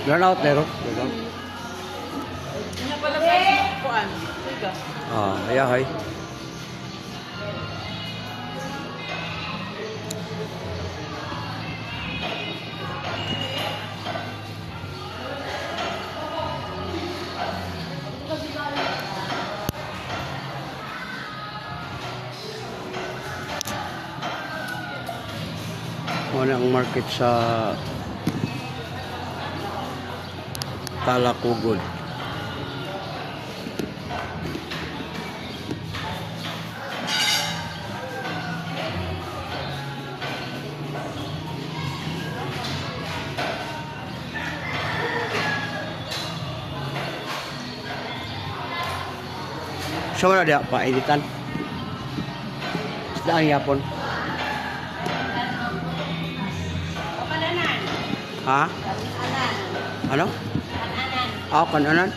Learn out, Nero. Learn out. Ano pala sa kuan? Ayan, hay. Ano ang market sa Talakugod. So wala dia pa editan. Isda ang yapon. Ha? Ano? Kananan.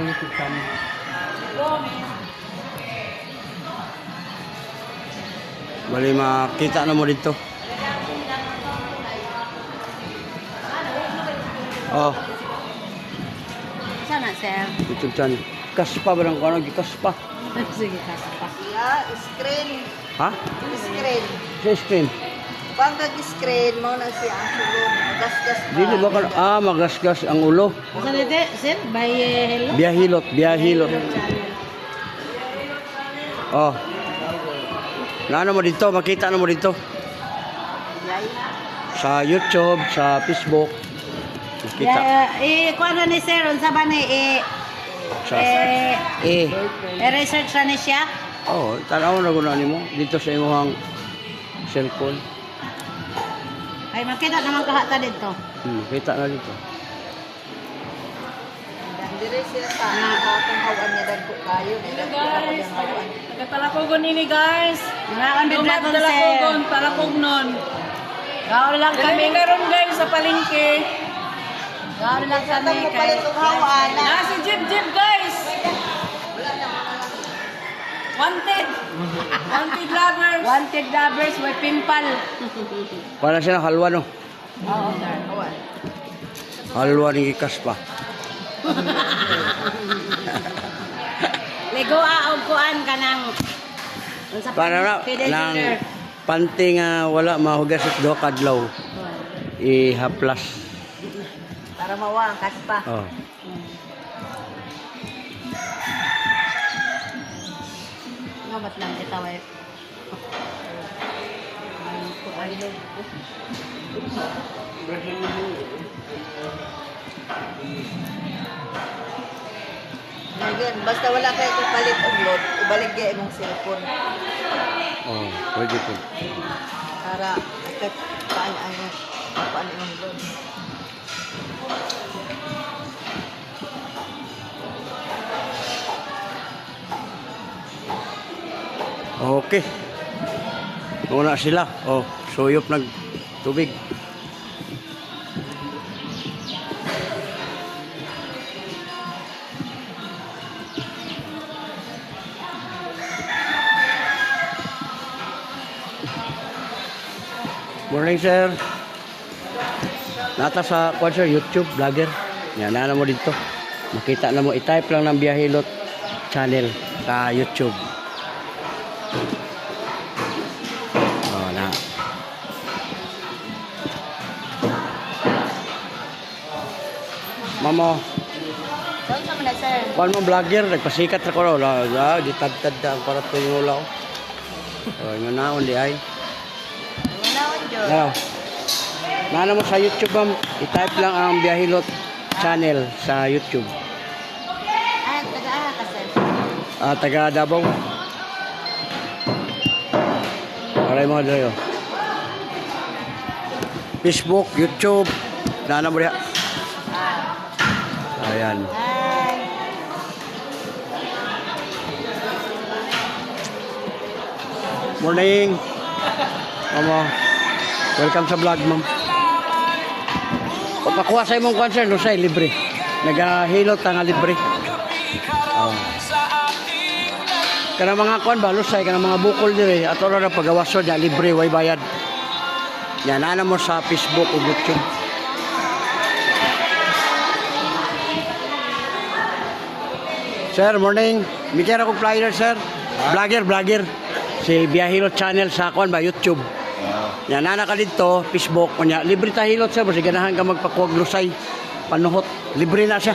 YouTube channel. Bali makita na mo dito. Oh. Sana, sir? YouTube channel. Kaspa ba ng kano? Kaspa. Sige, kaspa. Screen. Ha? Screen. Sa screen. Pag nag-screen mo na siya ang sulod. Magasgas pa. Dili ba ka magasgas ang ulo? Saan ito, sir? By hello? Biyahilot. Oh. Naano mo dito? Makita na mo dito. Sa YouTube, sa Facebook. Makita. Kuha na ni sir, unsa ba ni Sa research na ni siya? Oh, tanaw na guna nimo dito sa imong cellphone. Ay, makita naman kahata dito. Kita na dito. Dire sila sa atong hawan niya dagko kayo. Guys, nagtalakogon ini guys. Narakan bigla ko sir. Talakognon. Gawin lang kami. Kami karon guys sa palengke. Gawin lang kami. Palit og hawan. Si Jib guys. Wanted lovers. Wanted lovers with pimple. Para siya halwa no. Oo, sir. Halwa ni Kaspa. Ligo og kuan kanang Para na nang panting wala mahugas at do kadlaw. Ihaplas. Para mawa ang kaspa. Oh. Ngabat lang itaway. Again, basta wala kayo palit og load, ibalik gyud imong cellphone Oh, pwede po. para affect paano imong load. Okay. Una sila. Oh, suyop nag tubig. Morning, sir. Nata sa sir, YouTube vlogger. Yan na mo dito. Makita na mo, i-type lang ng Biyahilot channel sa YouTube. Oh, na. Mamo, Saan sa na sir? kuan mo vlogger, nagpasikat ra ko la, gitad-tad ang para to yung ulaw. Oh, manaon di ay. Manawon jud. Now, nana mo sa YouTube ma'am, i-type lang ang Biyahilot channel sa YouTube. Ah, taga-ara ka sir. Taga Davao. Aray mo doyo. Facebook, YouTube. Nana mo diha. Ayan. Morning. Mama. Welcome sa vlog, ma'am. Papakuha sa imong kwan, sir, no, sir, libre. Nagahilot ka nga libre. Oh. Kana mga kwan ba, lusay, kana mga bukol dire, at oras na pagawaso niya, libre, way bayad. Yan, ana mo sa Facebook o YouTube. Sir, morning. Mikira ko flyer, sir. Vlogger. Si Biyahilot channel sa kwan ba, YouTube. Yan, nana ka dito, Facebook. Kunya, libre ta hilot, sir. Kasi ganahan ka magpakuwag lusay. Panuhot. Libre na siya.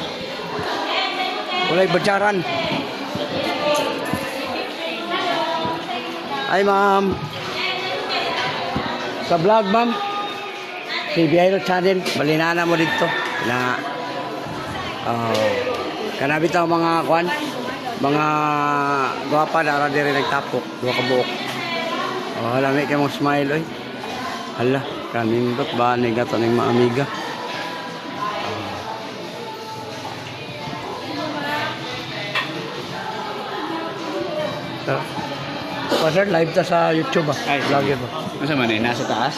Walay badyaran. Ay, ma'am. Sa vlog, ma'am. Si Biyahilot channel. Balinana mo dito. Na, kanabit ang mga kwan. Mga guwapa na rin nagtapok. Dua ka buok. Lami kayo mong smile, oy. Hala, kanindot ba? Nigato ng mga amiga. Sir, live ta sa YouTube ba? Ay, Vlogger ba? Masa man eh? Nasa taas?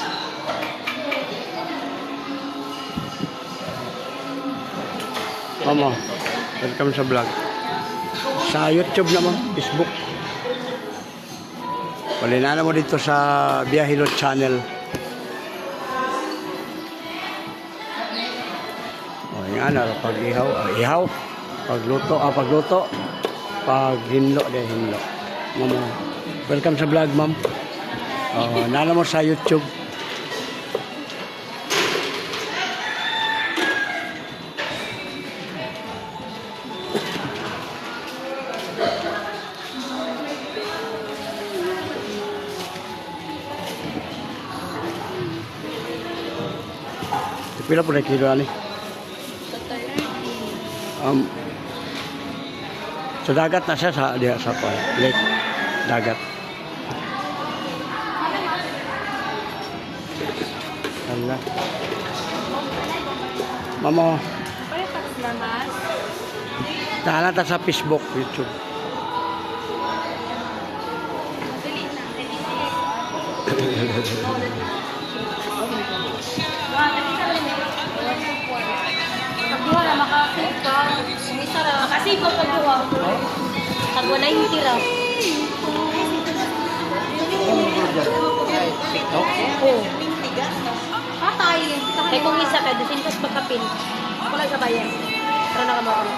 Mama, welcome sa vlog. Sa YouTube naman, Facebook. Palinana mo dito sa Biyahilot channel. O, yan, pag ihaw, pagluto, pag hinlo, hinlo. Mama, welcome sa vlog, ma'am. Nana mo sa YouTube. Pila po na kilo ani? Sa dagat na siya sa diha sa lake. Dagat. Allah. Mama. Tala ta sa Facebook, YouTube. Pagbuha na makasip ka. Umisa ra. Makasip ka pagbuha. Pag wala yung tira. TikTok? Oo. Patay. Kaya kung isa ka, doon sintos pagkapin. Ako lang sa bayan. Pero nakamawala.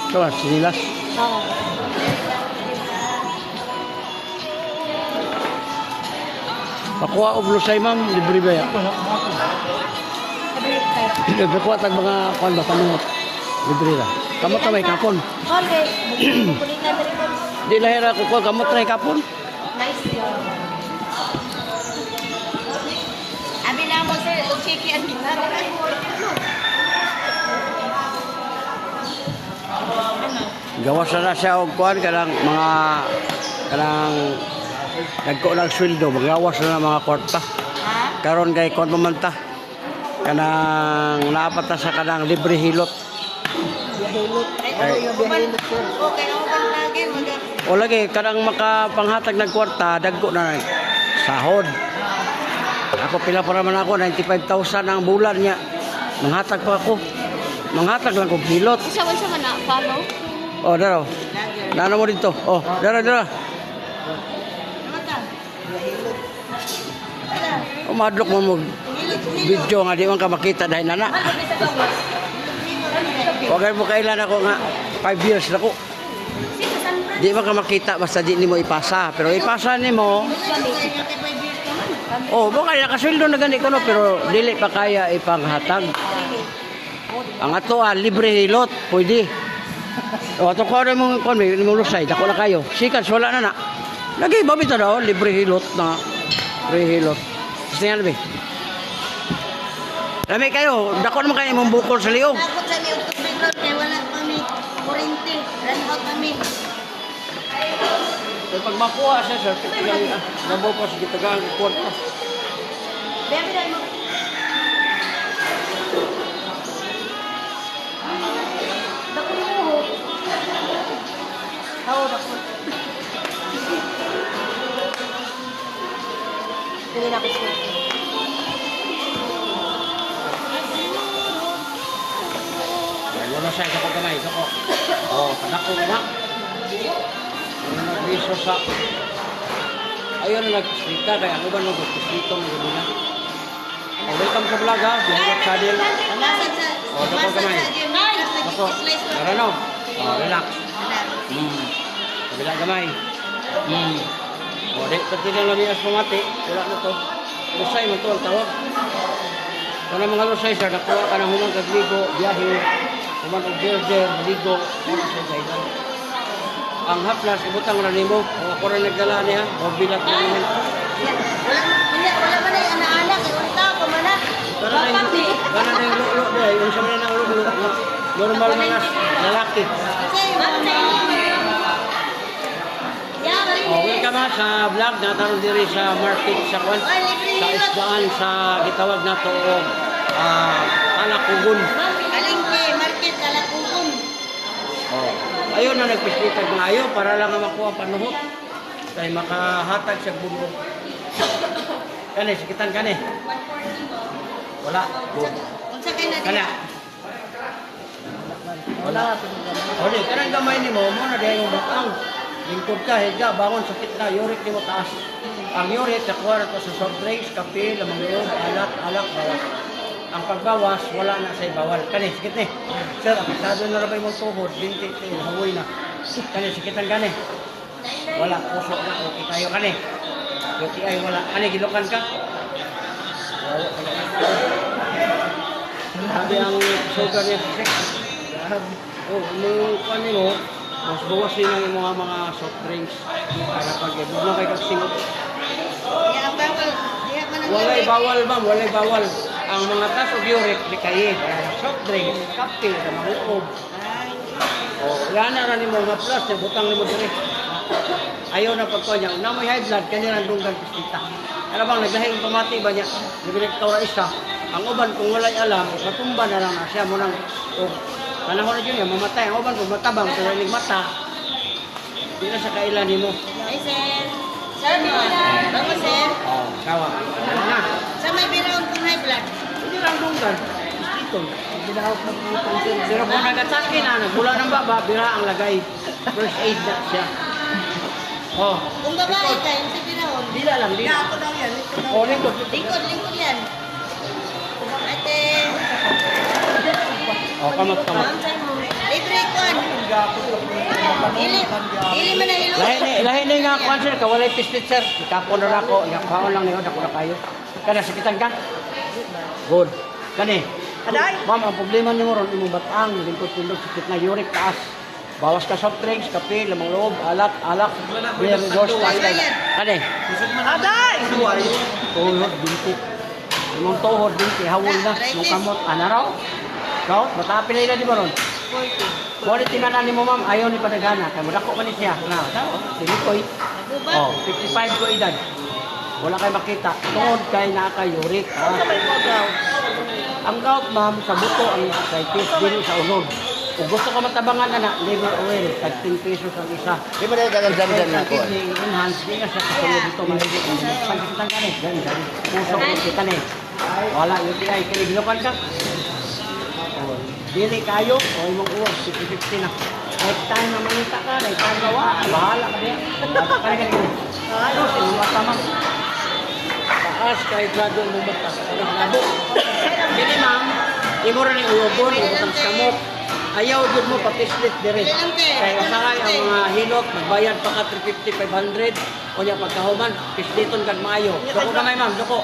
Ito, sinilas. Oo. Pakuha o blusay, ma'am. Libre ba yan? Libre ko at ang mga kwan ba, panungot. Libre na. Kamot na may kapon. Okay. Kunin na rin ko. Di lahira ko ko, kamot na may kapon. Nice job. Abi na mo sir, o chiki ang ginaro. Gawas na siya og kuan kanang mga kanang nagko ng sweldo, magawas na ng mga kwarta. Karon kay kon mamanta. Kanang naapata sa kanang libre hilot. Okay, ako ba lagi mag- O lagi kanang makapanghatag ng kwarta, dagko na sahod. Ako pila pa naman ako 95,000 ang bulan niya. Manghatag pa ako. Manghatag lang kog hilot. Isa man sa mana, follow? Oh, daro. Nano mo dito. Oh, dara. Umadlok mo mo video nga di man ka makita dahil nana. Wagay mo kailan ako nga 5 years na ko. Di man ka makita basta di nimo ipasa. Pero ipasa nimo. Oh, baka nakasweldo na gani ko no pero dili pa kaya ipanghatag. Ang ato libre hilot, pwede. O ato ko rin mong kon may lusay, dako na kayo. Sikat wala na na. Lagi ba bitaw daw libre hilot na libre hilot. Gusto niya nabi. Lami kayo, dako naman kayo mong bukol sa liog. Takot sa niyo ito kaya wala kami kurente. Run out kami. Pag makuha siya, sir, nabaw pa sa gitagaan ng kwarta. Bebe na mo. Dako yung uho. Oo, dako. Hindi na ako siya. Wala siya sa pagkamay, sako. Oh, kadako na. Ano nagbiso sa... Ayun na nagpistita, kaya ako ba nagpistito ng gano'n na? Oh, welcome sa vlog ha, Bihangot Channel. Masad sa... Oh, dako kamay. Ako, marano. Oh, relax. Kabila gamay. Oh, di, pati lang lamias pumati. Wala na to. Lusay mo to ang tawag. Ito na mga lusay, sir, nakuha ka ng humang kagligo, biyahe, humang observer, maligo, wala sa gaidan. Ang haplas, ibutang ranimo. O ako rin nagdala niya, o bilat na naman. Wala man ay anak-anak. Unta ko man na. Gana na yung lulo niya, yung sa mga ng lulo. Normal mga lalaki. Oh, welcome ha sa vlog natanong diri sa market sa Kwan, sa isdaan sa gitawag na to Alakugon. Kalingke, market, Alakugon. Oh. Ayun na nagpislitag na ayo para lang makuha panuhot. Kay makahatag sa bulo. Kani sikitan kani. Wala. Unsa kay na Kana. Wala. Oli, kanang gamay nimo mo na dayong batang. Lingkod ka, higa, bangon, sakit na, yurik ni mo taas. Ang yurik, nakuha na to sa soft drinks, kape, lamang loob, alak, bawas. Ang pagbawas, wala na sa bawal. Kani, sakit ni. Sir, apisado na rabay mong tuhod, binti, hawoy na. Kani, sakitan kani. Wala, puso na, okay tayo kani. Okay ay wala. Kani, gilukan ka? Wala, sabi ang sugar niya, oh, nung kani mo, mas bawasin ang mga soft drinks para pag ibig na kayo kagsingot. Walay bawal ma'am, walay bawal. Ang mga tas of uric, di kayo. Soft drinks, kape, mga uob. O, yan na rin mo mga plus, butang ni mo diri. Ayaw na pagkuha niya. Na may high blood, kanya nandunggan pistita. Ano bang, naglahing pamati ba niya? Nabinig taura isa. Ang uban, kung walay alam, matumba na lang na siya mo nang, panahon na yun yan, mamatay. Ang uban kung matabang, kung walang mata, hindi na sa kailan mo. Ay, sir. Sir, bango, sir. Oo, kawa. Ano na? Sa may binaon kong high blood. Hindi lang dunggan. Ito. Pero kung nagatake na, nagbula ng baba, bira ang lagay. First aid na siya. Oh. Kung babae ka, yung sa binaon. Dila lang, dila. Ako daw yan. Oh, lingkod. Lingkod yan. Ate. Oh, kamot. Libre kon. Dili man na hilo. Lahi na nga kwan sir, kawalay pistit sir. Ikapon na ako, ikapaon lang niyo, ako na kayo. Kana, sakitan ka? Good. Kani? Aday. Ma'am, ang problema niyo ron, imong batang, lingkod-tindog, sakit na uric, taas. Bawas ka soft drinks, kape, lamang loob, alak, beer, doors, taas ka. Kani? Aday. Tuhod, binti. Imong tuhod, binti, hawol na. Nung kamot, anaraw? Ikaw, matapin na di ba ron? Quality na ni mo ma'am, ayaw ni Padagana. Kaya madako ka ni siya. Na, silikoy. Oh, 55 ko edad. Wala kayo makita. Tungod kay nakaka-uric. Ang gout ma'am, sa buto ang arthritis din sa unod. Kung gusto ka matabangan na liver oil, tag 10 pesos ang isa. Di ba dagang dam-dam na ako? Kidney enhance, di nga siya kasunod dito. Maligit. Pagkakitang ka rin. Puso ko kita rin. Wala, UTI. Kaya bilokan ka. Dili kayo, o imong uwag, 50-50 na. Next time na manita ka, next time gawa, bahala ka diyan. Kaya. Ano, sinumata man. Taas kahit grado mong bata. Labo. Dili ma'am, imo rin yung uwabon, utang samot. Ayaw dyan mo patislit dire. Kaya usahay ang mga hilot, magbayad pa ka 350-500. O niya pagkahuman, pisliton kag maayo. Doko kamay ma'am, doko.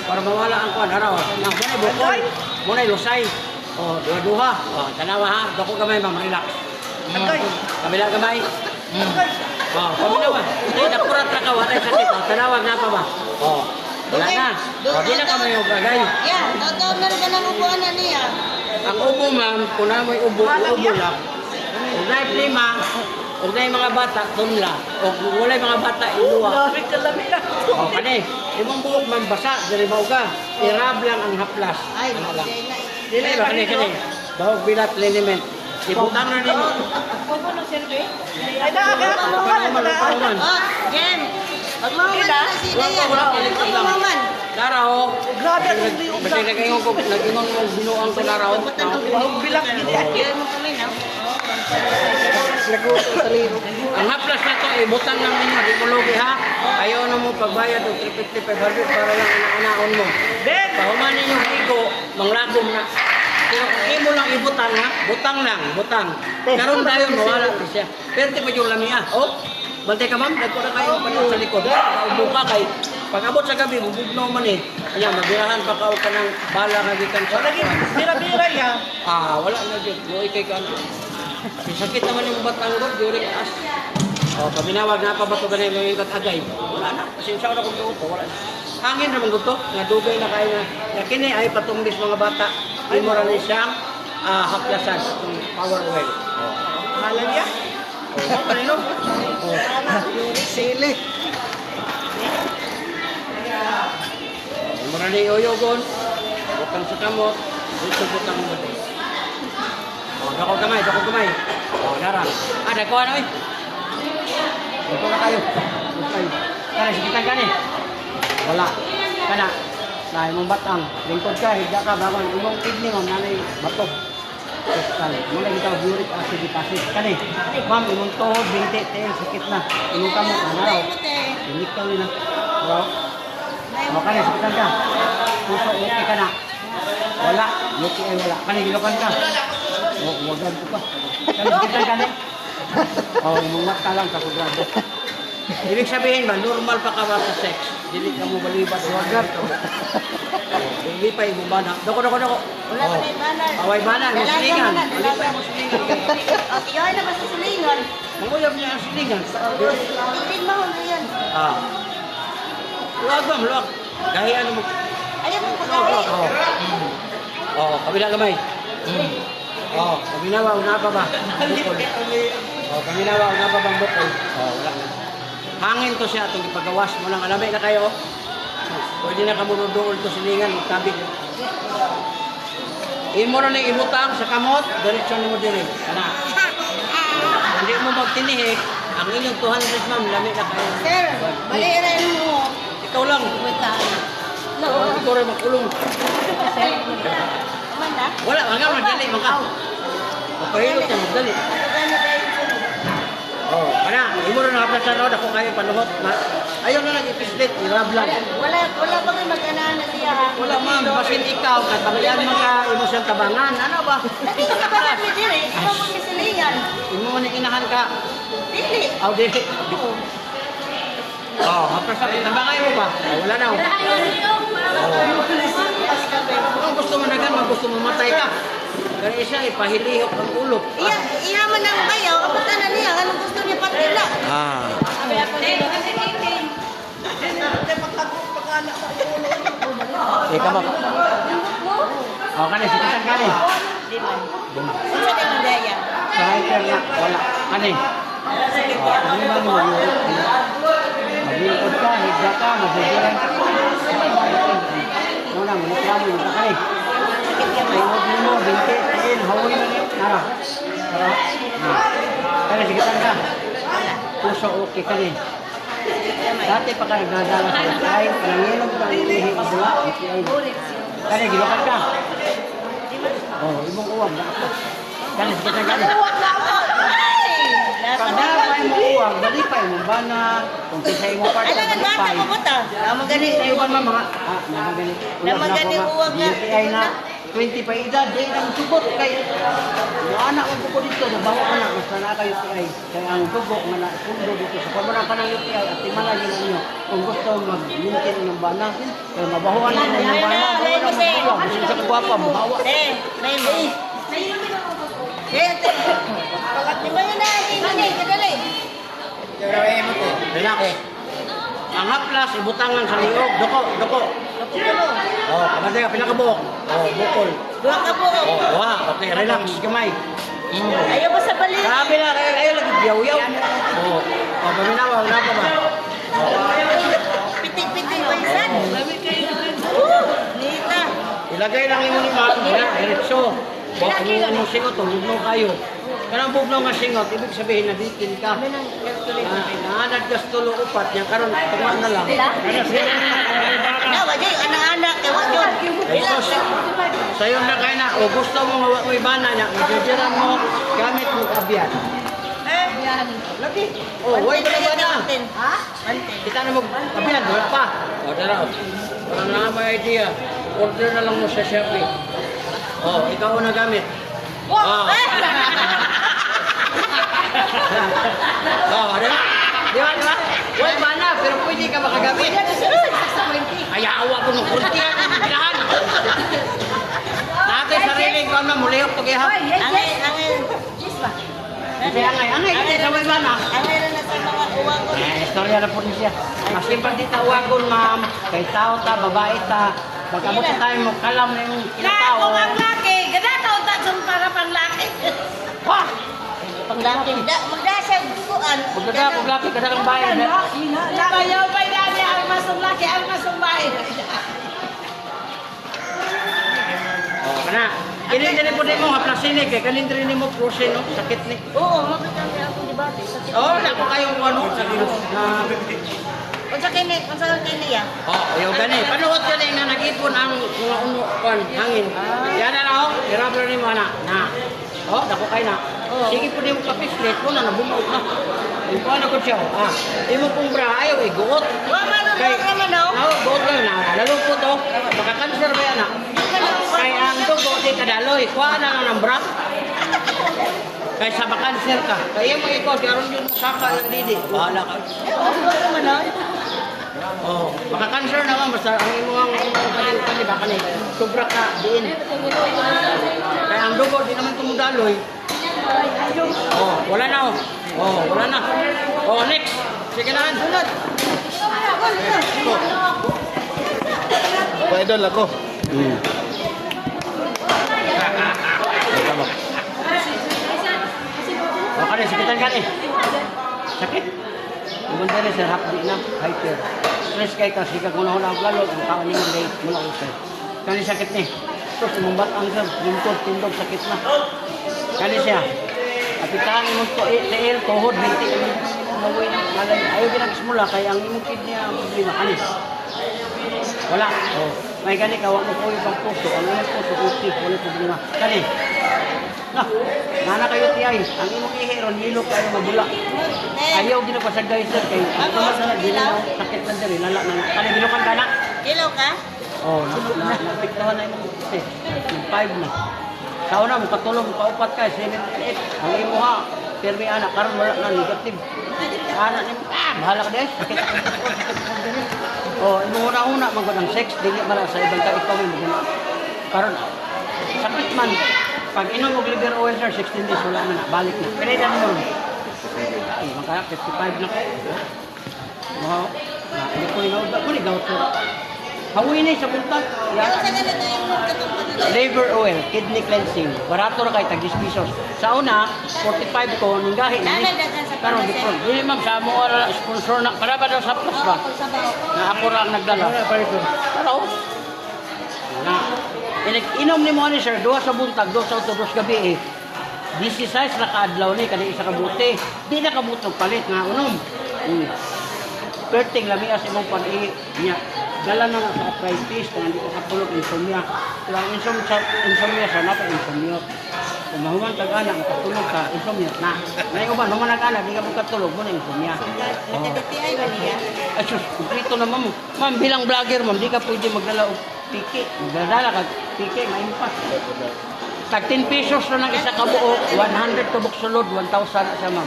Para mawala ang kuwan, haraw. Muna'y bukol, muna'y lusay. Oh, duha-duha. Oh, tanawa ha. Dako gamay, ma'am. Relax. Kabila gamay. Oh, paminawa. Hindi, nakurat na ka. Watay sakit. Oh, tanawa na pa ba? Oh, wala na. Oh, di na kami yung bagay. Yeah, totoo na rin ng upuan na niya. Ang ubo, ma'am, kung na mo'y ubo lang. Kung na lima, o Huwag na yung mga bata, tunla. O kung wala yung mga bata, iluwa. O kani, imong buhok mambasa, diri mo ka. Irab lang ang haplas. Ay, Ano lang. hindi na. Dili ba kani kani? Bahog bilat liniment. Ibutang na nimo. Ay, Pauman. Jen! Magmaman na sila yan. Magmaman. Laraw. Grabe ang liog. Basta nag-ingon ko, nag-ingon mo binuang ko laraw. Bahog bilak. Yan mo kami na. Ang haplas na to, ibutang lang ninyo, di mo lugi ha. Ayaw na mo pagbayad o 350, 500 para lang inaanaon mo. Pahuman ninyo higo, manglagom na. Pero kung imo lang ibutang ha, butang lang, butang. Karon dayon mawala na siya. Pero di pa yung lamia. Oh, bantay ka ma'am, nagko na kayo panood sa likod. Ubo ka kay, pag-abot sa gabi, bubugnaw man eh. Kaya mabirahan pa ka ka ng bala nga gikan sa. Bira-bira yan. Wala na dyan. Yung ikay ka. Sakit naman yung batang ko, di ulit as. Paminawag na pa ba ito ganun yung ikat agay? Wala na. Pasensya ko na kung doon ko. Wala na. Hangin naman ko to. Nga dugay na kayo na. Kini ay patumbis mga bata. Imo rin siyang haplasan. Power oil. Mahalan niya. Kanino? Sili. Imo rin yung oyogon. Butang sa kamot. Ito butang mo dito. Dako kamay, dako kamay. Darang. Dako ano eh. Dako na kayo. Kani, sikitan ka ni. Wala. Kana. Nah, imong batang. Lingkod ka, higa ka, bawang imong kidney mo, nanay batok. Kristal. Mula kita uric acid deposit. Kani. Ma'am, imong tuhod, binti, tail, sakit na. Imong kamot, anaraw. Inik ka ulit na. Bro. Kani, sikitan ka. Puso, okay ka na. Wala. Yuki ay wala. Kani, gilokan ka. Wagan ko pa. Kani, sikitan ka ni. Imong mata lang, kakugrado. Ibig sabihin ba, normal pa ka ba sa sex? Dili ka mo balibat, wagat ka mo. Hindi pa yung bana. Dako. Wala pa na yung banan. Away bana, musilingan. Hindi pa yung musilingan. O, tiyoy na ba sa silingan? Ang uyab niya ang silingan. Titin mo na yan. Luwag ba, luwag. Gahian mo. Ayaw mo pagkain. Kabila kamay. Kaminawa, una pa ba? Bukol. Kaminawa, una pa bang bukol? Wala na. Hangin to siya itong ipagawas mo lang. Alamay na kayo. Pwede na kamunodool to silingan, magtabig. Imo na ng ibutang sa kamot, diretsyon mo din eh. Kana. Hindi mo magtinihik, ang inyong 200 ma'am, lami na kayo. Sir, baliran mo. Ikaw lang. Ikaw rin magkulong. Amanda? Wala, hanggang magdali, mga. Papahilot niya, magdali. Magkano tayo? Kana, imo na nakaplasan ron, ako kayo panuhot. Ayaw na nag-ipislit, irab lang. Wala ba kayo mag-anahan na siya ha? Wala ma'am, basin ikaw, katabayan mga emosyon tabangan. Ano ba? Dati ka kabahan mo din eh. Di ba mo kisilingan? Imo man inahan ka. Dili. Dili. Haplasan, tabangay mo ba? Wala na. Kung gusto mo na gan, gusto mo matay ka. Kaya siya, ipahilihok ang ulo. Iya man ang bayaw, kaputan na niya. Anong gusto niya patila? Ika ba? Kani, sikitan kani. Di man. Sa tayo mo daya. Sa hiker na, wala. Kani. Ano ba mo? Magilipod ka, higda ka, masusuran ka. Muna, manikramo yung kani. Ayun mo, binti, ayun, hawoy na niyo. Nara. Kani, sikitan ka. Puso, okay kani. Dati pa ka nagdadala sa UTI, nanginom ka ng ihi ka bula, UTI. Kani, gilokan ka. Imong uwag, nakapos. Kani, sikitan kani. Pagdala pa yung uwag, dali pa yung bana, kung kisa yung part, Ano nga bata mo po ta? Naman ganit. Sa iban mga, namaganit. Naman ganit uwag nga. UTI na, 20 pa edad, di ang sugot kay yung anak ko po dito, nabawa ka na, basta na kayo UTI. Kaya ang dugo, nga pundo dito, sa pamanan ka ng UTI, at timala yun ninyo. Kung gusto mag-mintin ng bana, kaya mabahuan na ng bana, mabahuan na ng uwag, gusto sa kagwapa, mabawa. May. Di ba yun na? Hindi, kadali. Relax. Ang haplas, ibutangan sa liog, doko. Kamadaya, pinakabuhok. Bukol. Buwak ka po. Okay, relax, kamay. Ayaw mo sa balik. Sabi na, kayo lagi yaw-yaw. Oo. O, paminawa, wala pa ba? Pitik-pitik pa isan. Nita. Ilagay lang yung mga diretso. Kung mo singot, bugnaw kayo. Kanang bugnaw nga singot, ibig sabihin na bitin ka. Naanad ka sa tulo upat niya, karon tuma na lang. Nawa jay anak-anak kay wa jud. Esos, sayo na kayo na, o gusto mo nga mo ibana niya, majujuran mo, gamit mo kabyan. Lagi. Oh, wait na ba na? Ha? Kita na mo kabyan, wala pa. O, tara. Parang na may idea. Order na lang mo sa Shopee. Oh, ikaw na gamit. Oh. Oh, di ba? Di ba, di ba? Wala ba na, pero pwede ka makagamit. Kaya awa ko ng kunti ang pinahan. Natin sariling ko na muli yung pag-ihap. Angay. Kasi angay, kasi sa may bana. Angay na sa mga uwang. Istorya na po niya siya. Mas simpati ta uwagon, ma'am. Kay tao ta, babae ta. Pagkabot tayo mo, kalam na yung kinatao. Kung ang laki, ganataw ta para pang laki. Ha! Panglaki. Magdasag kuan. Pagkaki ka na kang bayan. Labayaw pa yan, ang masong laki, ang masong bahay. Oh, kana. Kini po din mo, haplasinig. Kaya kalindrin mo, prosin, no? Sakit ni. Oo, mapitang ako di ba? Oh, wala ko kayong ano. Unsa kini ya? Oh, ayaw gani. Panuot ka na nga nag-ipon ang mga unukan, hangin. Yan na lang, hirap na rin mo na. Oh, dako kayo na. Sige po din mo kapislit mo na nabumaot na. Yung paano ko siya, imo pong bra, ayaw iguot. Wa man naman no. Guot lang na. Lalo po to, makakanser ba yan na? Kaya ang dugo, di kadaloy. Kuha na lang ng bra. Kaya sa makanser ka. Kaya mo ikaw, di aron yun saka yung didi. Bahala ka. Oh, makakanser naman basta ang imuhang kaliba kanay. Sobra ka diin. Kaya ang dugo di naman tumudaloy. Oh, wala na oh. Oh, wala na. Oh, next. Sige na, sunod. Ako idol ako. Oh, kani sakitan kani. Sakit. Ibon dere sir hapdi na hyper. Stress kay kasi kag una-una og lalo ang taon ni day mula ko sir. Kani sakit ni. So sumumbat ang sir, tindog sakit na. Kani siya. Apitan mo to el tuhod binti mawin malay ayo ginagsimula kay ang imong kidney ang problema kani. Wala. Oh, may kani kawa mo po yung puso, ang imong puso okay, wala problema. Kani. Nana kayo tiyay, ang imong ihiron hilok kayo mabula. Ayaw ginapasagay sir kay ako masala dili na sakit na diri lala na. Kani gilukan ka na? Kilo ka? Oh, napiktahan na imong kasi 5 na. Sa una mo katulog mo kaupat ka 7 8. Ang imo ha, permi anak karon wala na negative. Anak ni bahala ka des. Sakit ako. Oh, imo una magudang sex dili mala sa ibang tao ikaw mo guna. Karon sakit man. Pag inom og liver oil sir 16 days wala na balik na. Pero dan mo. Ay, maka 55 na kayo. Wow. Na hindi ko inaw ko ni daw sir. Hawin ni sa buntag. Liver oil, kidney cleansing. Barato ra kay tag 10 pesos. Sa una, 45 ko ning gahi ni. Karon different. Dili mag sa mo ara sponsor na para ba daw sa plus ba? Na ako ra ang nagdala. Pero na inom ni mo ni sir duha sa buntag, duha sa dos gabi eh. 16 na kaadlaw ni kani isa ka buti. Di na kabutog palit nga unom. Perting lamias imong pan-i niya. Dala na sa arthritis kung hindi ko katulog insomnia. Kung insomnia sa napa insomnia. Kung mahuman tag-anak, makatulog ka, insomnia na. Ngayon ba, human nag-anak, di ka makatulog mo na insomnia. Nagdaditiay ba niya? Ay sus, kumplito na ma'am. Ma'am, bilang vlogger ma'am, di ka pwede magdala og piki. Magdala ka, piki, maimpas. Tag 10 pesos na ng isa kabuo, 100 tubok sulod, 1,000 sa ma'am.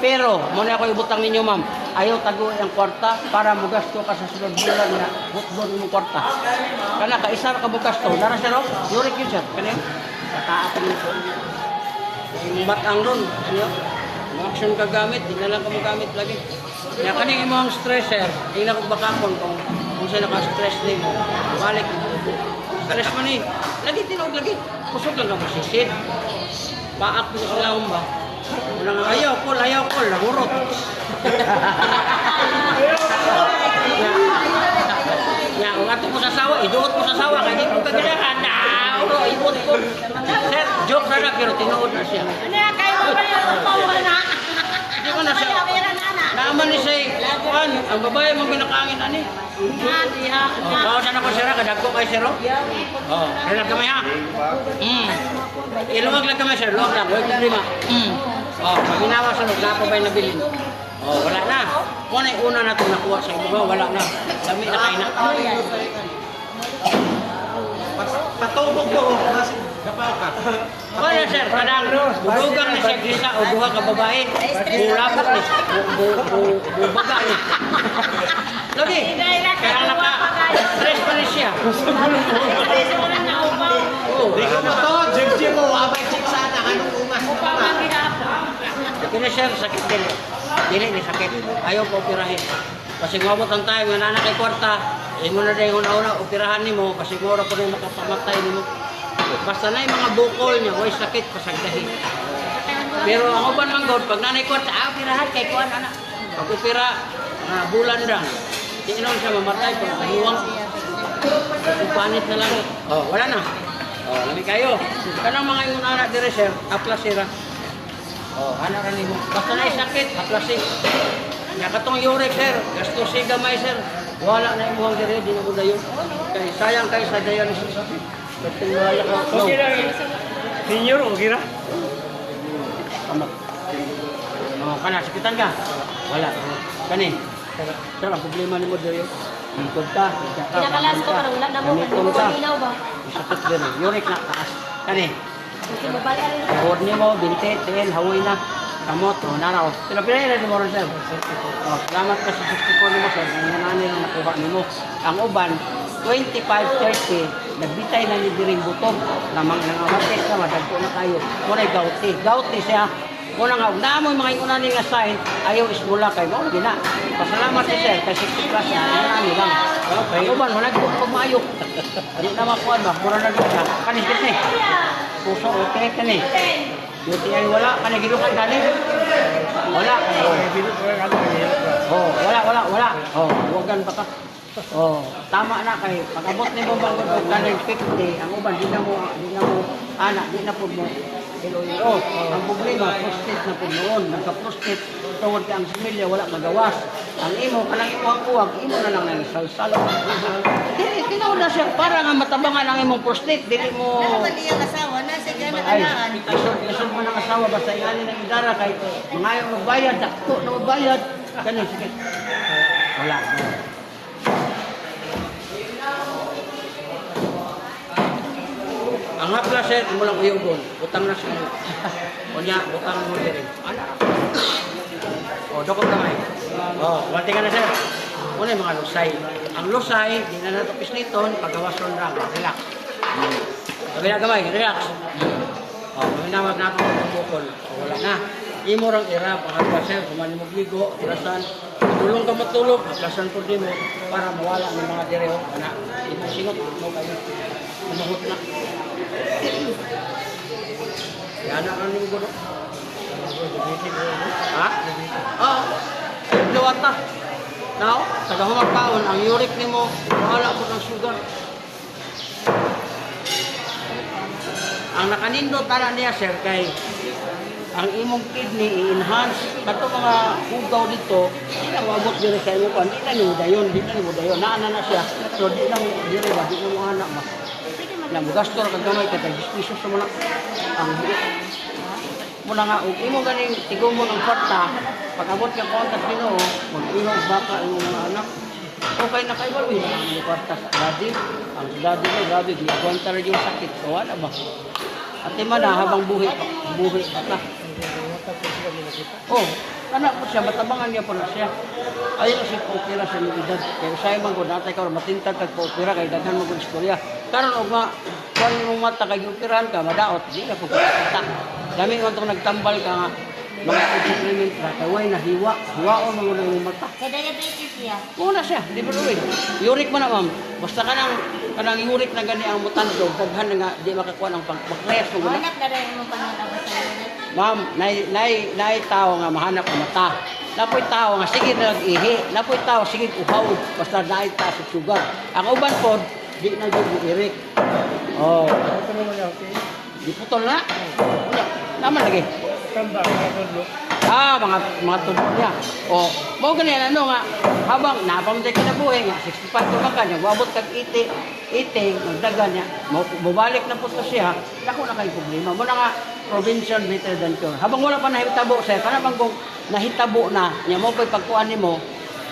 Pero, muna ako ibutang ninyo ma'am, ayaw tago ang kwarta para mugasto ka sa sunod bulan na butbon mo kwarta. Kana ka isa ka mugasto, nara siya ro, yurik yun sir, kanya. Kataatan mo. Yung batang ron, ano? Action ka gamit, di na lang ka mo gamit lagi. Kaya kaning imong stressor, di na ko bakakon kung saan naka-stress din. Balik. Stress man eh. Lagi tinog lagi. Kusog lang ka masisid. Paak ko sa laom ba? Unang ayaw ko, nahurot. Ya, kung ato ko sa sawa, iduot ko sa sawa, kaya di ko kagalakan na, iduot ko. Sir, joke na na, pero tinuod na siya. Kayo ba yung tumawa na? Hindi ko na siya. Naaman ni siya, ang babae mong pinakaangin na ni. Bawasan ako sira, kadagko kay siro. Oh, kailan kamay ha? Iluwag lang kamay sir, luwag lang, huwag problema. Oh, paginawa sa loob, napabay na bilin. Oh, wala na. Kung ano yung una na ito nakuha sa ibabaw, wala na. Dami na kain na. Patubog ko, kapaw ka. Wala sir, kadang budugang na siya gisa o duha ka babae. Bulabak ni, bubaga ni. Lagi, kaya naka-stress pa rin siya. Di ko mo to, jim mo, abay chik sana, anong umas mo pa? Kaya sir, sakit din. Dili ni sakit. Ayaw po operahin. Kasi ngabot ang time, nga nana kay kwarta, mo na rin una operahan ni mo, kasi mura po rin makapamatay ni mo. Basta na yung mga bukol niya, huwag sakit, pasagdahin. Pero ang uban man God, pag nanay kwarta, operahan kay kuwan, anak. Pag opera, bulan lang. Di inon siya mamatay, pag kahiwang. Panit na lang. Oh, wala na. Oh, lami kayo. Kanang mga yung anak dire sir, aplasira. Oh, anak rin mo. Basta na sakit, aplasik. Nya katong uric sir, gasto si gamay sir. Wala na imong dire, di na mo dayon. Kay sayang kay sa dayon sa sakit. Katong wala ka. Okay lang. Senior, okay ra? Kamat. Oh, kana sakitan ka? Wala. Kani. Sir, ang problema ni mo dayon. Ikot ka. Pinakalas ko, parang wala na mo. Hindi mo malinaw ba? Sakit din. Uric na taas. Kani. Hindi mo balik rin. Huwag niyo mo, binti, tiil, hawoy na. Kamot, o naraw. Pinapilay na mo rin, sir. O, salamat ka sa 64 mo, sir. Ang nanani nang nakuha ni mo. Ang uban, 25-30, nagbitay na ni Diring Butog. Namang nangawatis na, madagpo na tayo. Muna gauti. Gauti siya. Muna nga, naamoy mga inunani nga sign, ayaw ismula kay mo. Gina. Pasalamat si sir, kay 60 plus na. Nanani lang. Ang uban, managpong pagmayok. Hindi na makuhan ba? Mura na doon. Kaniskit ni. Puso, okay ka ni. UTI wala, kanigilukan ka ni. Wala. Oh, wala. Oh, huwagan pa ka. Oh, tama na kay pag-abot ni mo bang kung kanig 50, ang uban di na mo anak, di na po mo ilo-ilo. Ang problema, prostate na po noon. Nagka-prostate, tawad ka ang similya, wala magawas. Ang imo, kanang imo ang uwag, imo na lang ng salsal. Tinaw na siya, para nga matabangan ang imong prostate, dili mo... Ano man iyang asawa na sa gana Ay, anaan. isod mo ng asawa, basta ingali ng idara, kahit mga ayaw magbayad, dakto na magbayad. Ganun, sige. Wala. Ang hapla sir, mo lang uyugon. Utang na siya. O niya, utang mo rin. Ano? O, dokot kamay. O, wanti ka na sir. Una yung mga lusay. Ang lusay, di na natupis nito, pagkawason lang. Relax. Sabi na kamay, relax. O, paminawag natin ang bukol. O, wala na. Imo rang ira, pangalawa sir, kumani mo gligo, tirasan. Tulong ka matulog, aplasan po din mo para mawala ng mga direo. Anak, ito singot mo kayo. Umuhot na. Yan ang aning gulo. Ha? Oo. Luwata. Now, tagahumag taon, ang uric ni mo, wala po ng sugar. Ang nakanindot tala niya, sir, kay ang imong kidney i-enhance. Bato mga hugaw dito, di na mabot dito sa imo pa. Di na ni mo dayon. Naana na siya. So, di na mo anak ba. Na mo gastor kag gamay kay tag-piso sa muna ang muna nga og imo ganing tigom mo ng kwarta pag-abot ka kontak Ginoo mag-inog baka ang mga anak okay na kayo ba ang kwarta sa daddy ang daddy mo grabe di aguanta rin yung sakit so wala ba ate man habang buhi pa ka oh anak po siya matabangan niya po na siya ayun si opera sa edad kaya usay man ko natay ka matintag kag opera kay daghan mo gud istorya karon og kuan imong mata kay operahan ka madaot di na po kita dami man tong nagtambal ka nga mga supplement ra kay way nahiwa. Hiwaon mo na yung mata. Sa diabetes niya. Muna siya, di ba Ruin? Uric mo na ma'am. Basta kanang uric na gani ang mutando, daghan na nga di makakuha ng pagpakres mo guna. Hanap na rin mo pangalaman sa iyo. Ma'am, nay tao nga mahanap ang mata. Napoy tao nga sige na ihi. Napoy tao sige uhaw. Basta nay taas og sugar. Ang uban pod di na jud uric. Oh. Di putol na. Wala. Naman lagi. Mga tubo niya. O, mo ganyan ano nga, habang napamday ka na buhay nga, 65 ka ka niya, wabot kag 80, magdagan niya, bubalik na po to siya, dako na kayo problema. Muna nga, provincial better than cure. Habang wala pa nahitabo sir, kana bang kung nahitabo na, niya mo ko'y pagkuhan ni mo,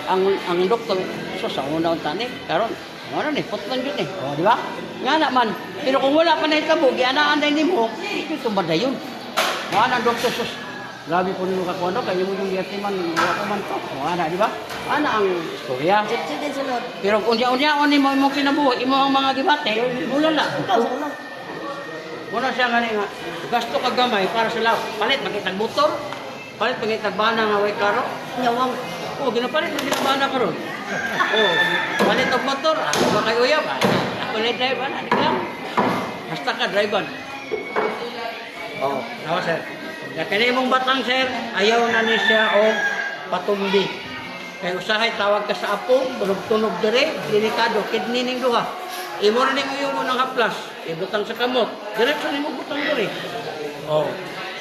ang doktor, so sa una ang tani, karon ano ni, putlan yun eh. O, di ba? Nga naman, pero kung wala pa nahitabo, gianaan ni mo, ito ba na yun? Mga ang doktor, sus, grabe po nyo kakuano, kayo mo yung yatiman, wala ko man to. O, ana, di ba? Ana ang istorya. Jipsi din sunod. Pero kung unya-unyaon ni mo imong kinabuhi, imo ang mga gibate, mula na. Muna siya nga nga, gasto ka gamay para sa law. Palit, magkitag motor, palit, magkitag bana nga way klaro. Nyawang. O, ginapalit, magkitag bana karon. O, palit og motor, ako ba kayo uyab? Ako na drive, ana, di ka lang. Basta ka, drive-an. Oh, nawa sir. Ya kani mong batang sir, ayaw na ni siya og patumbi. Kay usahay tawag ka sa apo, tunog-tunog dire, delikado kidney ning duha. Imo na ning uyong mo ng haplas, ibutang sa kamot. Diretso nimo butang dire. Oh.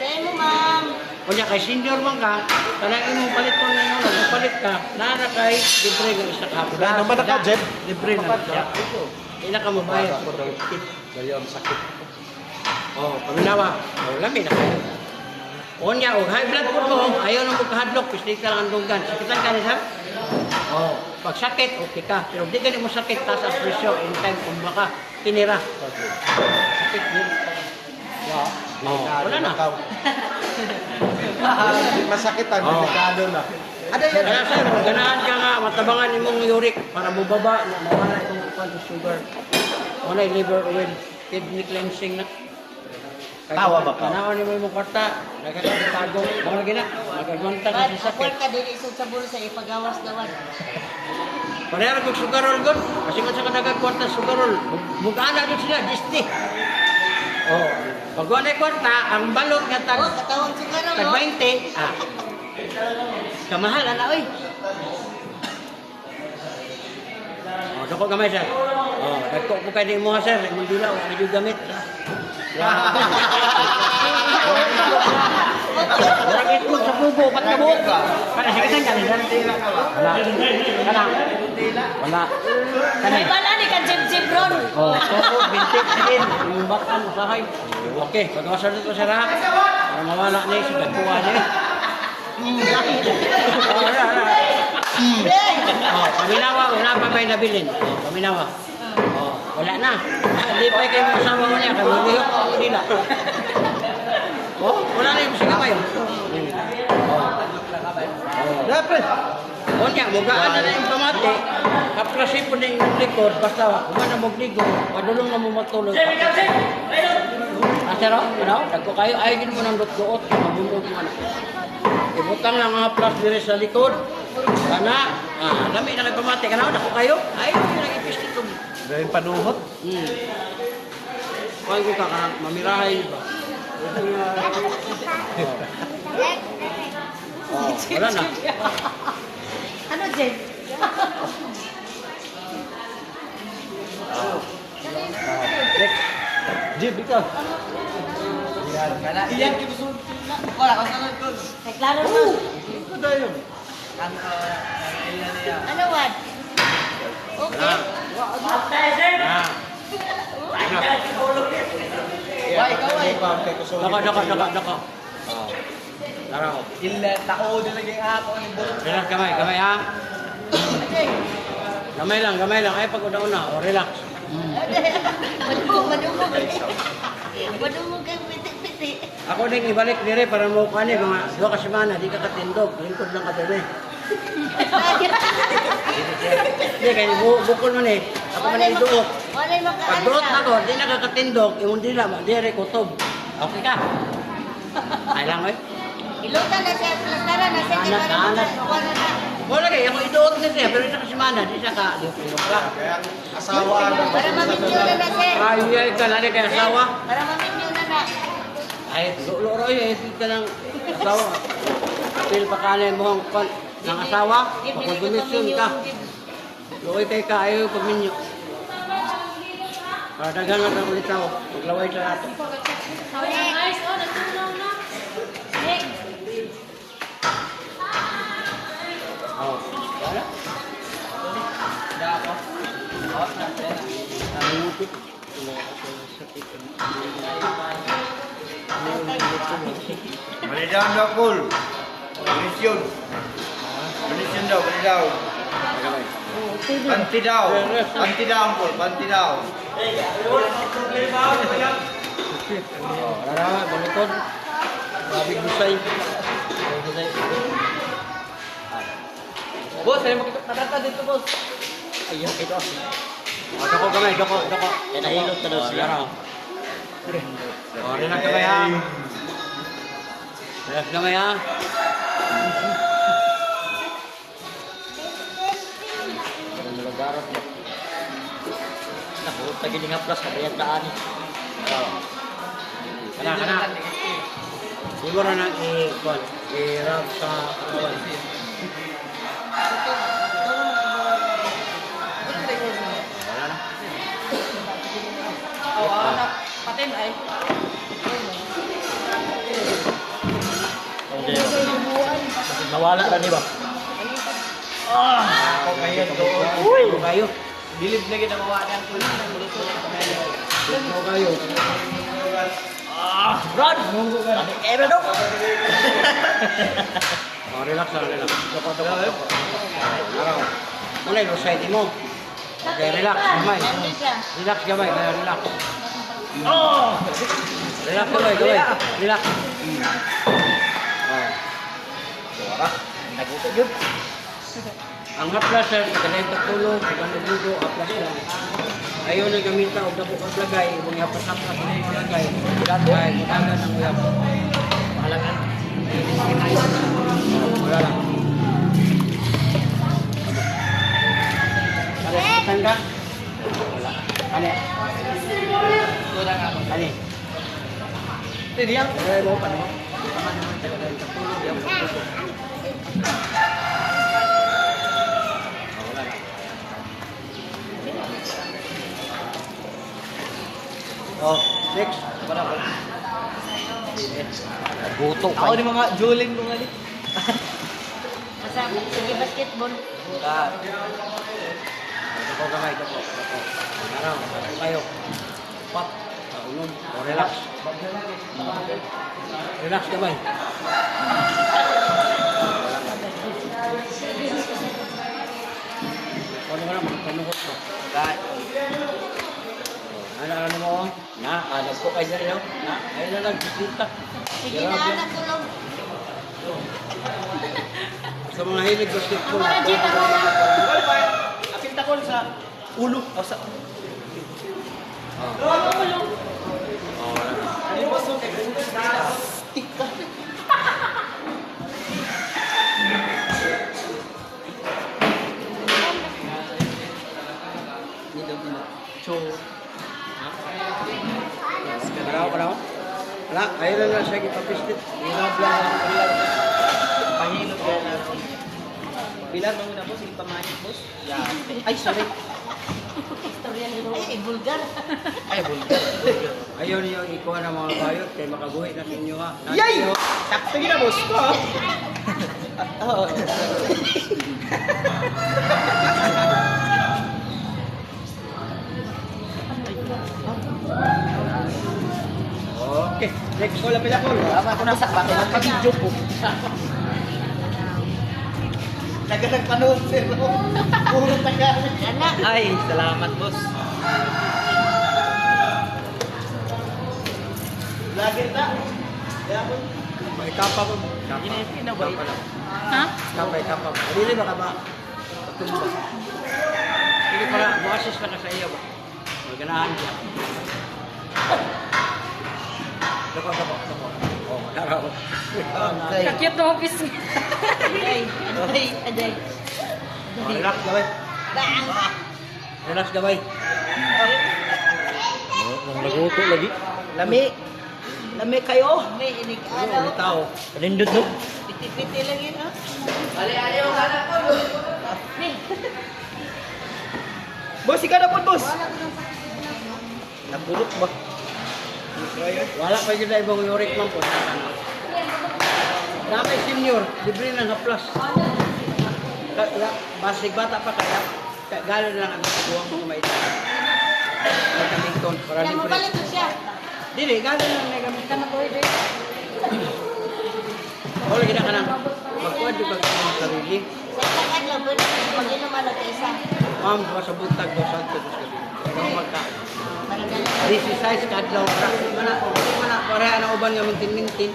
Sa mo, ma'am. Kunya kay senior man ka, kanang imong palit mo ning ano, palit ka, nara kay libre nga isa ka. Wala naman na ka, Jeb. Libre na siya. Ila ka mabayad. Gayon sakit. Oh, paminawa. Oh, lami na kayo. Onya, og high blood po mo, ayaw na magkahadlok, pislik ka lang ang dugan. Sakitan ka ni sir? Oh, pag sakit, okay ka. Pero di ka mo sakit, taas ang presyo, in time kung baka kinira. Sakit din. Wow. Oh, wala na. Masakitan, Oh. delikado na. Kaya sir, ganahan ka nga, matabangan imong uric para bubaba na mawala itong upan sa sugar. Wala yung liver oil, kidney cleansing na. Tawa ba ka? Kanaon mo imong kwarta, nagkakatago, mga lagi na, magagwanta ka sa sakit. Ka din isod sa bulsa, ipagawas-gawas. Parehara kong sugarol gud, kasi kung sa kadagang kwarta sugarol, bugana doon sila, Disney. Oh, pag wala kwarta, ang balot nga tag Oh, katawang sigaro, tag no? 20, kamahal ana oy. Oh, dako gamay sir. Oh, dagko ko kay di mo ha sir, imong dila wa medyo gamit. Orang itu sa pugo, pat kabuok. Kana sikitan ka ni sir. Wala. Kana. Wala. Kana. Ay, wala ni ka jib-jib ron. Oh, so bintik din yung batan usahay. Okay, pagkasal dito sir ha. Para mawala ni sa kuha ni. Oh, oh, paminawa, wala pa may nabilin. Oh, paminawa. Oh, wala na. Hindi pa kayo masawa mo niya, kaya malihok ako nila. Oh, wala na yung sige kayo. Dapat. O niya, mugaan na yung pamate, kaprasi po na yung likod, basta kumana magligo, padulong na mo matulog. Asero, ano? Dagko kayo, ayogin mo ng lutgoot, mabundog mo na. Ibutang lang mga plus dire sa likod. Kana, lami na kayo pamate, kana, dako kayo, ayaw nyo nang ipis dito. Dahil panuhot. Kuhan ko ka, mamirahay ba? Oh, wala na. Ano, Jib? Next. Jib, ikaw. Iyan ko gusto. Wala ka sa likod. Ay, klaro mo. Ito dayon. Ano, Wad? Okay. Why ka why? Daka. Laro. Illa tao din lagi ako ni Bo. Relax, kamay ha. Gamay lang. Ay, pag una-una. O, relax. Madumog. Madumog kang piti-piti. Ako din ibalik dire para mo kani mga 2 ka semana di ka katindog, lingkod lang ka dere. Di kay bukol man eh. Ako man iduot. Wala yung Pag makaano duot siya. ako, di na ka katindog, imong dila ma dire kutob. Okay ka? Ay lang oy. Ilutan na siya, plastara na siya, di ba Anak. Kuha na na. Wala kayo, ako idoot na siya, pero isa kasimana, isa ka, di ko wala. Asawa ano. Para mamimyo na na siya. Ay, ay, ka, lali kayo asawa. Para mamimyo na na. Ay, loroy, ay, ka ng asawa. Kapil pa ka na mo ng asawa, pagkumisyon ka. Loroy kayo ka, ayaw pagminyo. Para dagan lang ang ulit ako, maglaway sa natin. Nice, oh, natunaw na. Next. Oh, wala. Ang mutik. Bali down daw, Paul. Manisyon. Manisyon daw, bali daw. Panti daw. Panti daw, Paul. Panti daw. Wala na, balutod. Mabig busay. Boss, ay makikita dito, boss. Ayun, ito. Doko kamay, doko. Eh, nahilot na daw sila. O, relax kamay ha. Relax kamay ha. Nalagarot mo. Naku, tagiling nga plus, kabayat daan eh. Kana. Siguro nang i-rub sa kawan. Wala na. Patin ay. Nawala na di ba? Ako kayo doon. Uy! Kayo. Bilib na ginawa niya ang tuloy ng buluto ng pamilya. Kayo. Run! Ebe dong! Oh, relax lang, relax. Doko. Araw. Muna yung side mo. Okay, relax, gamay. Relax, gamay. Kaya relax. Oh! Relax, gamay. Relax. Oh. Nagutot yun. Ang haplas, sir, kanay pagtulog, pagkanubudo, haplas lang. Ayaw na gamita o dako kaplagay, kung haplas-haplas na yung malagay, gatay, mutagan ang uyap. Mahalagan. Wala lang. Kalimutan ka? Wala. Kali. Kali. Hindi yan. Eh, mo pa naman. Tama naman tayo dahil pagtulog, yung pagtulog. Oh, next. Buto Ako ni mga juling mo nga ni. Masama. Sige, basketball. Dako kamay, dako. Araw, kayo. Pop. Unom. O, relax. Relax kamay. Ano ka naman, panuhot mo. Ano mo? Na, alam ko kayo na rin. Na, ayun na lang, bisita. Sige na, anak tulog. Sa mga hilig basketball. Ako na, Jeep, ako na. Apinta ko sa ulo. O sa... Ano ba so? Paraw. Wala, ayun na lang siya ipapistit. Ilablang ang kanilang. Pahilot yan na. Bilang mo muna, boss. Yung pamahit, boss. Ay, sorry. Ay, vulgar. Ay, bulgar. Ayun yung ikuha ng mga bayot kaya makabuhi na sa inyo ha. Yay! Sakto yun na, boss ko. Oo. Okay, next. Wala pila ko. Tama ko na sa bakit magpa-video po. Nagpanood sir. Puro Tagalog. Anak. Ay, salamat boss. Vlogger ta. Kaya mo. May kapa mo. Ginipin na ba? Ha? Kapa. Dili ba ka ba? Tumba. Hindi para, bukasis na ka sa iyo ba? Maganahan siya. Dako. Oh, Naraw. Kakit na office. Aday. Relax gabay. Relax gabay. Naguto lagi. Lami kayo. May inig Ano tao? Kalindot no? Piti-piti lang yun, ha? Boss, ikaw na po, boss. Napulot ba? Wala pa yun na ibang yurik man po. Dami senior, libre na plus. Basig bata pa kaya. Gano'n lang ang buwang mga maita. May kamington. Para Kaya libre. mabalik ko siya. Dili, gano'n lang may kamington. Ika na po ito. Wala gina ka na. Magkuhan yung mga sarili. Sa isang adlaw, pwede ko mag-inom ano ka isa. Ma'am, sa buntag do santo dos gabi. Kaya magka. Maragala. This is size kadlaw para mana para ana uban nga mintin-mintin.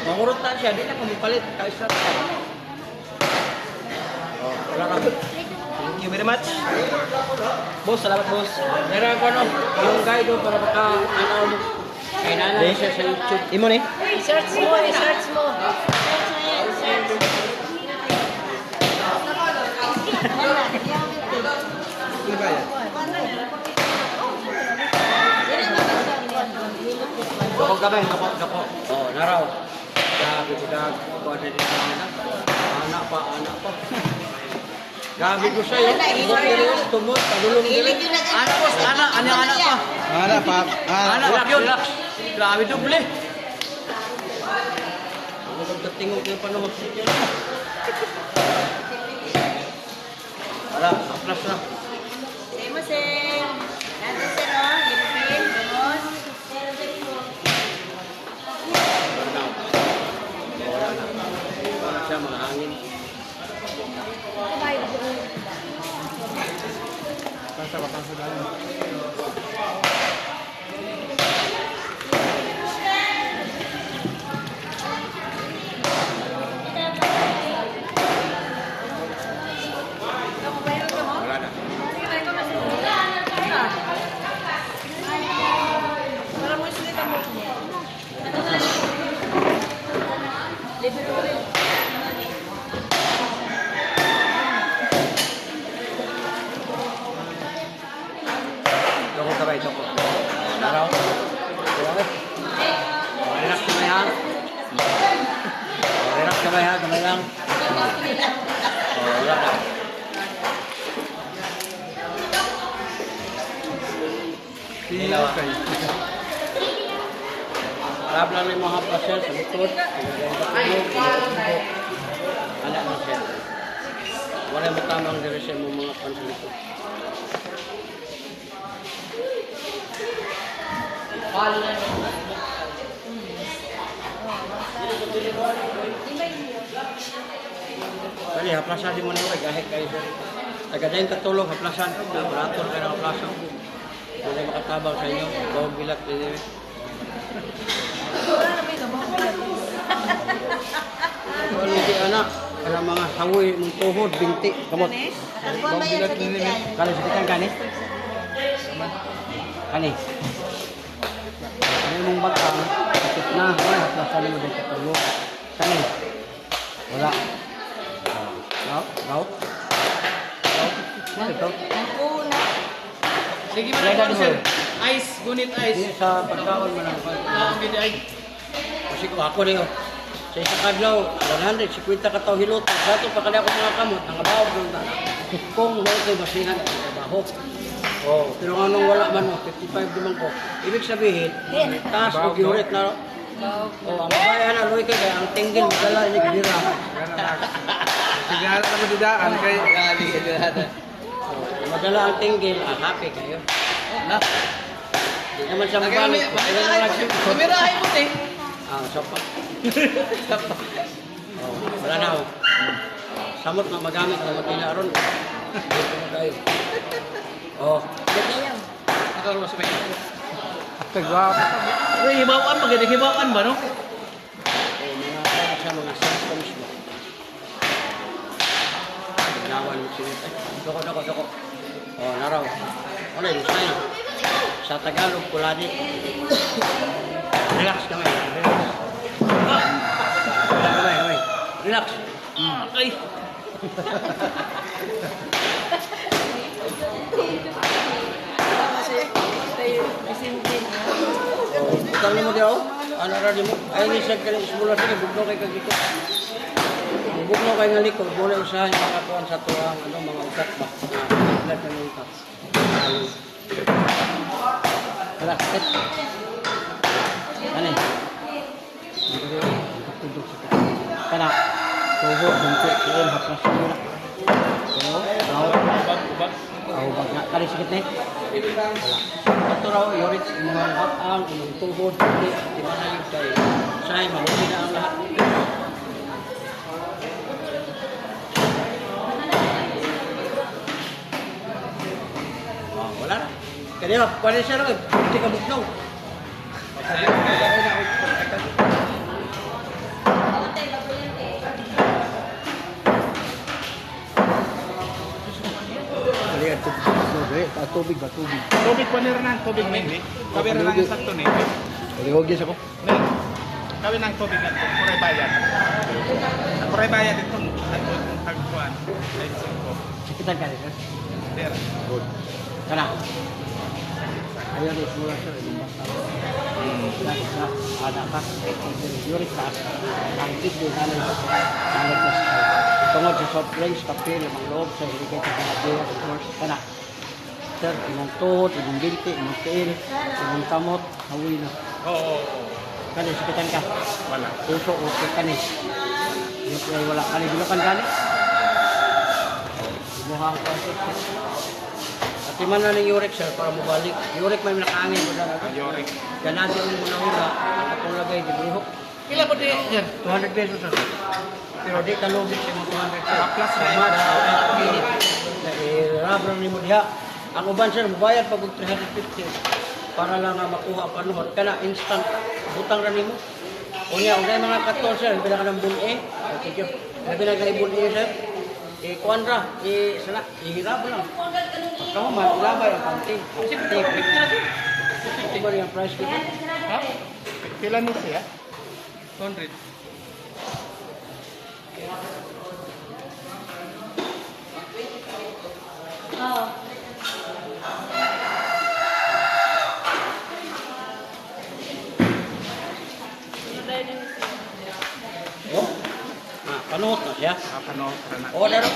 Mangurot ta siya, di na ko mapalit ka isa. Oh, wala ka. Thank you very much. Boss, salamat, boss. Dara ko no, yung guide do para baka ano mo. Kay nanay siya sa YouTube. Imo ni? Search mo, search mo. Search mo yan, search. Dako gamay, dako. Oh, naraw. Gabi ko dag ko ada di sana. Anak pa. Gabi ko sa'yo. Tumot, padulong dili. Anak ko, anak pa. Anak pa. Anak yun. Grabe doble. Ano magtatingog yung panahon siya? Wala, aplas na. Same, same. Nandun sir, no? Lipin, ganon. Wala na. Wala siya, mga hangin. Wala na. Doko sabay, doko. Naraw. Relax kamay ha. Relax kamay ha, kamay lang. Wala na. Ilaw. Harap lang yung mga pasel sa likod. Anak na siya. Wala mo tamang direksyon mo mga pansalikod. Kali, haplasan di mo na huwag. Kahit kayo sir. Tagadayin katulong, haplasan. Operator ka ng haplasan. Wala makatabang sa inyo. Bawang bilak din yun. Wala di anak. Kaya mga sawoy mong tuhod, binti, kamot. Nakakuha ba yan sa titian? Kali sakitan kani? Kani? Kani mong batang, sakit na. Wala, haplasan mo din katulong. Kani? Wala. Raw? Ano ito? Ang una. Sige man ako, sir. Ice, gunit ice. Hindi sa pagkaon mo lang. Ako gid ay. Kasi ko ako rin sa isang kadlaw, 150 ka tao hilot. Dato pa kaya ako mga kamot, ang abawag doon na. Kung wala kayo basihan, trabaho. Oh, pero nga nung wala man, 55 naman ko. Ibig sabihin, taas o giurit na. Oh, ang babae na, loy kay ang tinggil, madala ni Gidira. Sigala na madidaan kay Madala ang tinggil, happy kayo. Na. Di naman siya mabalik. Kaya na lang siya. Kamera ay puti. Sopa. Oh, wala na ako. Samot na magamit na matila ron. Dito na tayo. Oh, Nakaro sa may. Tagwapa. Uy, hibawan maganda hibawan ba no? mga kaya siya mga symptoms mo. Ginawan mo siya. Doko. Oh, naraw. Wala yung sign. Sa Tagalog, kuladi. Relax kami. Relax. Relax. Okay. Tali mo diyo? Ano ra di mo? Ay ni siya kani simula sige bugno kay kagito. Bugno kay nga likod, muna usahan yung mga kuwan sa tuwang ano mga ugat ba. Lahat ng ugat. Wala, set. Ano? Kana. Tuho, bunti, kiyon, haplas ko na. Tuho, aw bag na kali sikit ni. Wala. Ato raw yorit mga ang imong tuhod di man na yung kay say mahuli na ang lahat. Oh, wala na. Kaya pwede siya lang, hindi ka bugnaw. Tubig ba? Tubig. Tubig pa nila ng tubig na hindi. Kami na lang yung sakto ni. Palihogis ako. Kami ng tubig na ito. Kuray bayan. Kuray bayan ito. Ang tagpuan. Ay, 5. Sikitan ka rin, sir. There. Good. Kana. Ayun, ismula sir. Ada ka. Yurik ka. Ang video na lang. Nalagpas ka. Tungod sa soft drinks, kape, lamang loob sa hiligay sa pinagaya. Of course, kana. Sir, imong tuhod, imong binti, imong tiil, imong kamot, hawi na. Oo. Kani, sikitan ka. Wala. Puso, okay ka ni. Yung ay wala ka ni. Bilokan ka ni. Imuhang ka, sir. At iman na ng Yurik, sir, para mabalik. Yurik may nakaangin mo na. Yorik. Ganado yung muna hula. Ang atong lagay, di bulihok. Kila po di yan? 200 pesos, sir. Pero di ka lubit sa mga 200 pesos. Plus, Samad, rabram ni mo diha. Ang uban, sir, mabayad pag 350 para lang na makuha ang panuhot. Kana, instant, butang ra nimo. Unya, unay mga katol, sir, bila ka ng bul-e. Thank you. Labi na kayo bul-e, sir. Kuan ra, sana, ihirap lang. Kamu man, ulabay ang panting. Take. Ito ba yung price dito? Ha? Kila ni siya? 200. Oo. Oh? Panuhot na siya. Ano? Kana. O, daro.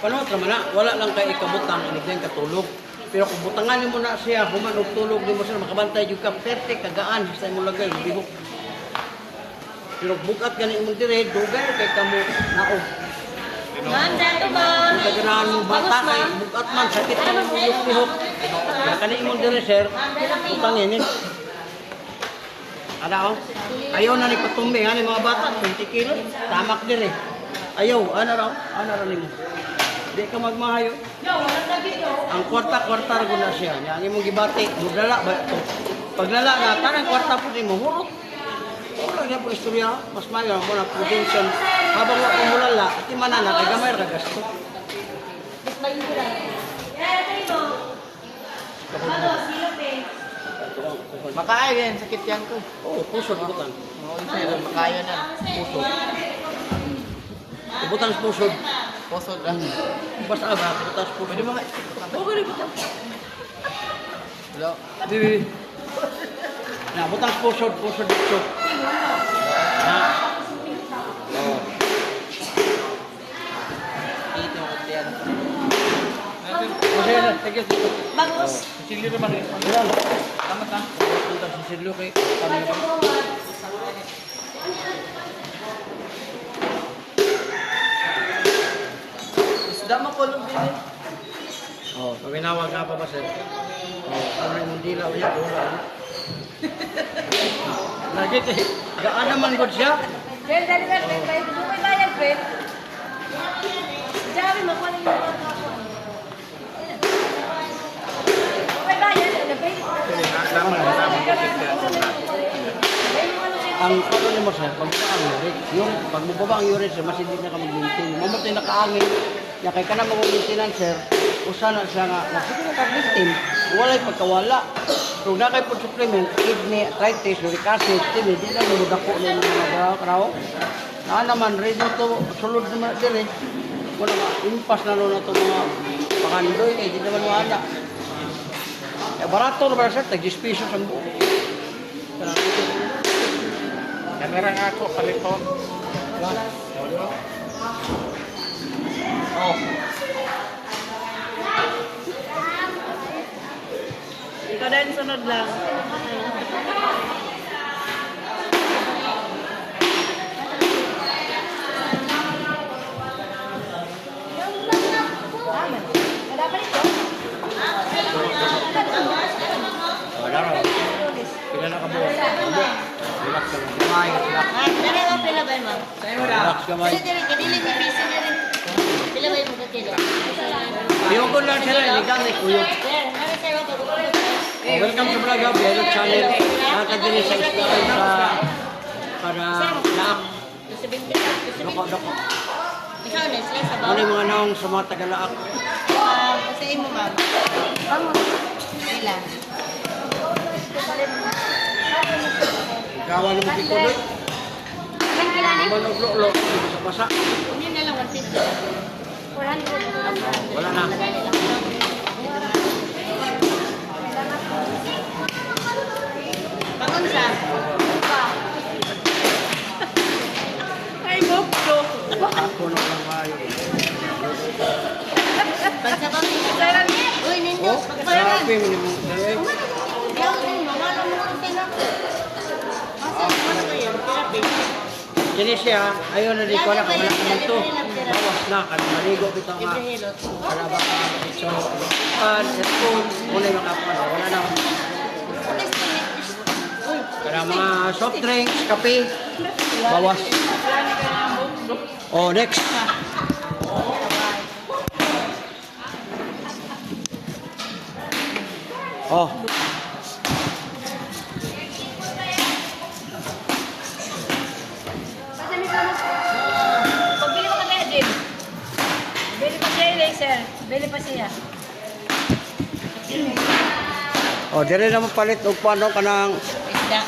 Panuhot naman na. Wala lang kay ikabutang, inigyan katulog. Pero kung butangan mo na siya, human og tulog di mo siya makabantay yung ka, perte, kagaan, sa imong lagay, bihok. Pero bukat gani imong dire, dugay kay kamo naog. Manda to ba? Ang kaganahan mong bata kay bukat man, sakit man ang bihok. Kaya kani imong dire, sir, butangin eh. Ada oh. Ayaw na ni patumbi, nga ni mga bata, 20 kilo, tamak dire. Ayaw, ano raw? Ano raw nimo? Di ka magmahayo. Ang kwarta-kwarta rin na siya. Yang imong gibati, mudala ba ito? Paglala na, tanang kwarta po din mo, hurot. Wala niya po istorya, mas mayo mo na provincial. Habang wala kong mulala, iti manana, kay gamay ra gasto. Makaya yan, sakit yan ko. Oo, puso, butang. Oo, sir, makaya na. Puso. Butang sa puso. Posod lang. Basta aga, butang sa puso. Pwede mo nga. Okay, butang. Hello? Di. Na, butang sa puso, puso dito. Na. Oo. Dito, yan. Masaya na, sige. Bagus. Silyo naman eh. Bilang. Tama ta. Punta sa Sidlo kay kami. Isda makulong din eh. Oh, paminawag nga pa ba, sir? Oh, ano yung dila uya, wala. Lagi kay, gaan naman good siya. Friend, dali na, friend. May bayad, friend. Javi, makuha na yung mga kapwa. May bayad, ano ba? Ang ano ni mo, sir, pag ang yurik, yung pag mababa ang yurik, sir, mas hindi na ka mag-maintain. Mamatay nakaangin, ya kay ka na mag-maintenance, sir, usa na siya nga, sige na ka-maintain, wala'y pagkawala. Kung na kayo po supplement, kidney, arthritis, uric acid, tini, di na mo dako na yung mga kraw. Na naman, rin to, sulod naman din eh. Wala nga, impas na nun na ito mga pangandoy, eh, di naman wala. Eh, barato na ba sir, tag-10 pesos ang buo. Kamera nga ako, palito. Oh. Ikaw din sunod lang. Wala raw. Pila na ka buo. Relax ka lang. Kamay, relax. Dali mo pila ba mo? Relax kamay. Kasi dili kadili ni busy na rin. Pila ba mo kilo? Yung ko lang sila, iligang ni Kuyo. Sir, ano sir ako? Oh, welcome to Vlog Hub, Yellow Channel. Nakakadili sa istaan sa para laak. Doko. Ikaw na sila sa Ano yung mga naong sa mga taga-laak? Kasi mo ma'am. Ila. Gawa ng pikuloy. Ang kilani? Manog lo sa basa. Ano na lang 150. 400. Wala na. Bangon sa. Ay, bokdo. Ako na lang kayo. Bansa ba ni? Uy, nindo. Oh, grabe mo naman. Yaw din mo, wala mo ang tinak. Masa mo na yun, therapy. Kini siya, ayaw na di ko na kung wala ka nito. Bawas na, kan maligo bitaw nga. Libre hilot. Wala ba ka? So, cellphone, muna yung makapano. Wala na. Kaya mga soft drinks, kape, bawas. Oh, next. Oh. Pagbili mo ka kaya, Jim? Bili pa siya, Laser. Bili pa siya. Oh, dire naman palit og paano kanang Isda.